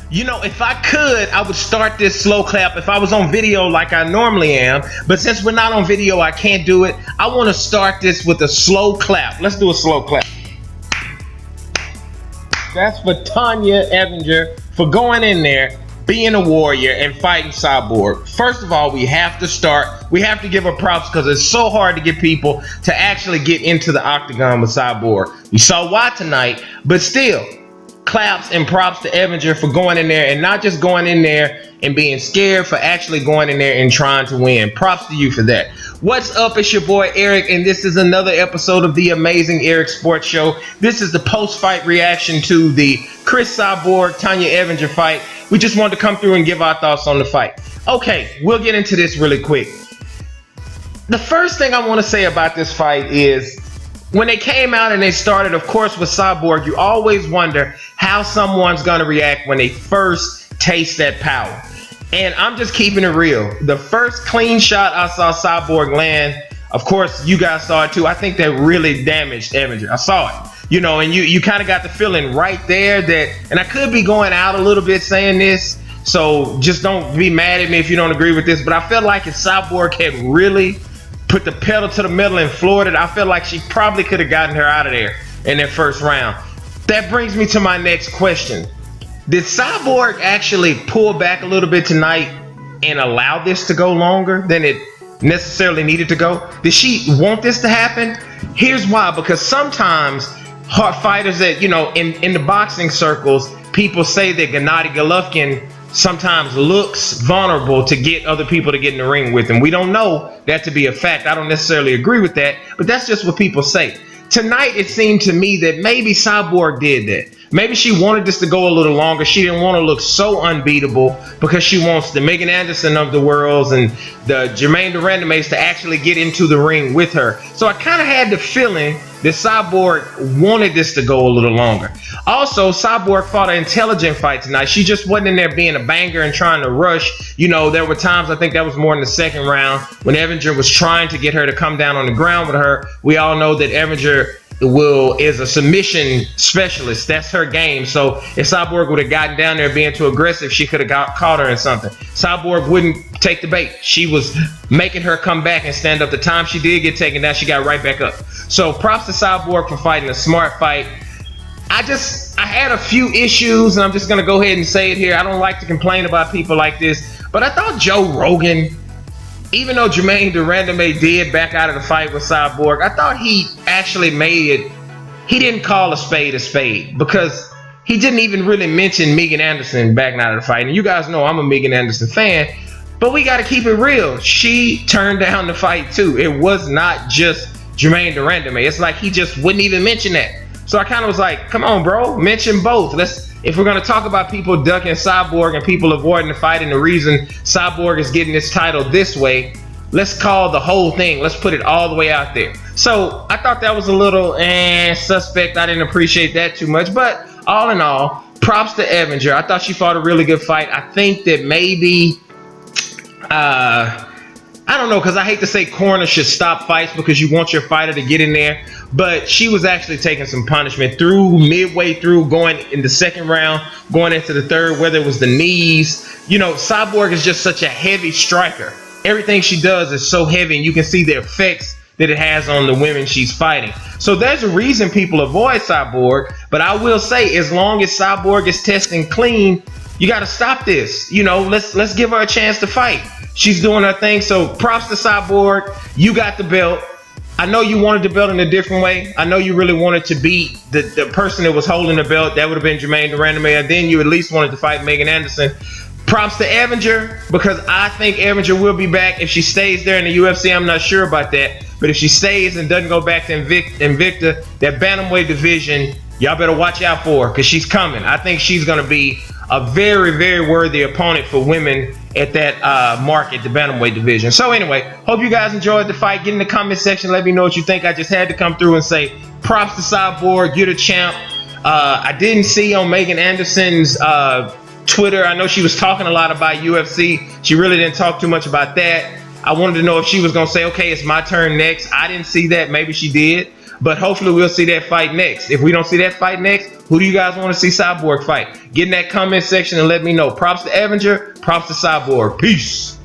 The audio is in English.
You know, if I could, I would start this slow clap if I was on video like I normally am. But since we're not on video, I can't do it. I want to start this with a slow clap. Let's do a slow clap. That's for Tonya Evinger for going in there, being a warrior, and fighting Cyborg. First of all, we have to give her props because it's so hard to get people to actually get into the octagon with Cyborg. We saw why tonight, but still, claps and props to Evinger for going in there and not just going in there and being scared, for actually going in there and trying to win. Props to you for that. What's up? It's your boy Eric, and this is another episode of the Amazing Eric Sports Show. This is the post-fight reaction to the Cris Cyborg Tonya Evinger fight. We just wanted to come through and give our thoughts on the fight. Okay, we'll get into this really quick. The first thing I want to say about this fight is, when they came out and they started, of course, with Cyborg, you always wonder how someone's going to react when they first taste that power. And I'm just keeping it real. The first clean shot I saw Cyborg land, of course, you guys saw it too. I think that really damaged Evinger. I saw it. You know, and you kind of got the feeling right there that, and I could be going out a little bit saying this, so just don't be mad at me if you don't agree with this, but I felt like if Cyborg had really put the pedal to the metal and floored it, I feel like she probably could have gotten her out of there in that first round. That brings me to my next question. Did Cyborg actually pull back a little bit tonight and allow this to go longer than it necessarily needed to go? Did she want this to happen? Here's why. Because sometimes hard fighters that, you know, in the boxing circles, people say that Gennady Golovkin sometimes looks vulnerable to get other people to get in the ring with him. We don't know that to be a fact. I don't necessarily agree with that, but that's just what people say. Tonight, it seemed to me that maybe Cyborg did that. Maybe she wanted this to go a little longer. She didn't want to look so unbeatable because she wants the Megan Anderson of the worlds and the Jermaine Durandemes to actually get into the ring with her. So I kind of had the feeling that Cyborg wanted this to go a little longer. Also, Cyborg fought an intelligent fight tonight. She just wasn't in there being a banger and trying to rush. You know, there were times, I think that was more in the second round, when Evinger was trying to get her to come down on the ground with her. We all know that Evinger is a submission specialist. That's her game. So if Cyborg would have gotten down there being too aggressive, she could have caught her in something. Cyborg wouldn't take the bait. She was making her come back and stand up. The time she did get taken down, she got right back up. So props to Cyborg for fighting a smart fight. I had a few issues, and I'm just gonna go ahead and say it here. I don't like to complain about people like this, but I thought Joe Rogan, even though Jermaine Durandemes did back out of the fight with Cyborg, I thought he actually made it. He didn't call a spade because he didn't even really mention Megan Anderson backing out of the fight. And you guys know I'm a Megan Anderson fan, but we got to keep it real. She turned down the fight too. It was not just Jermaine Durandemes. It's like he just wouldn't even mention that. So I kind of was like, come on, bro, mention both. If we're going to talk about people ducking Cyborg and people avoiding the fight and the reason Cyborg is getting this title this way, let's call the whole thing. Let's put it all the way out there. So I thought that was a little suspect. I didn't appreciate that too much. But all in all, props to Evinger. I thought she fought a really good fight. I think that maybe, I don't know, because I hate to say corners should stop fights because you want your fighter to get in there. But she was actually taking some punishment midway through, going in the second round, going into the third, whether it was the knees. You know, Cyborg is just such a heavy striker. Everything she does is so heavy, and you can see the effects that it has on the women she's fighting. So there's a reason people avoid Cyborg. But I will say, as long as Cyborg is testing clean, you got to stop this. You know, let's give her a chance to fight. She's doing her thing. So props to Cyborg. You got the belt. I know you wanted the belt in a different way. I know you really wanted to beat the person that was holding the belt. That would have been Jermaine Durandemes. And then you at least wanted to fight Megan Anderson. Props to Evinger, because I think Evinger will be back. If she stays there in the UFC, I'm not sure about that. But if she stays and doesn't go back to Invicta, that bantamweight division, y'all better watch out for her, because she's coming. I think she's going to be a very, very worthy opponent for women at that market, the bantamweight division. So anyway, hope you guys enjoyed the fight. Get in the comment section. Let me know what you think. I just had to come through and say props to Cyborg. You're the champ. I didn't see on Megan Anderson's Twitter. I know she was talking a lot about UFC. She really didn't talk too much about that. I wanted to know if she was going to say, okay, it's my turn next. I didn't see that. Maybe she did. But hopefully we'll see that fight next. If we don't see that fight next, who do you guys want to see Cyborg fight? Get in that comment section and let me know. Props to Evinger, props to Cyborg. Peace.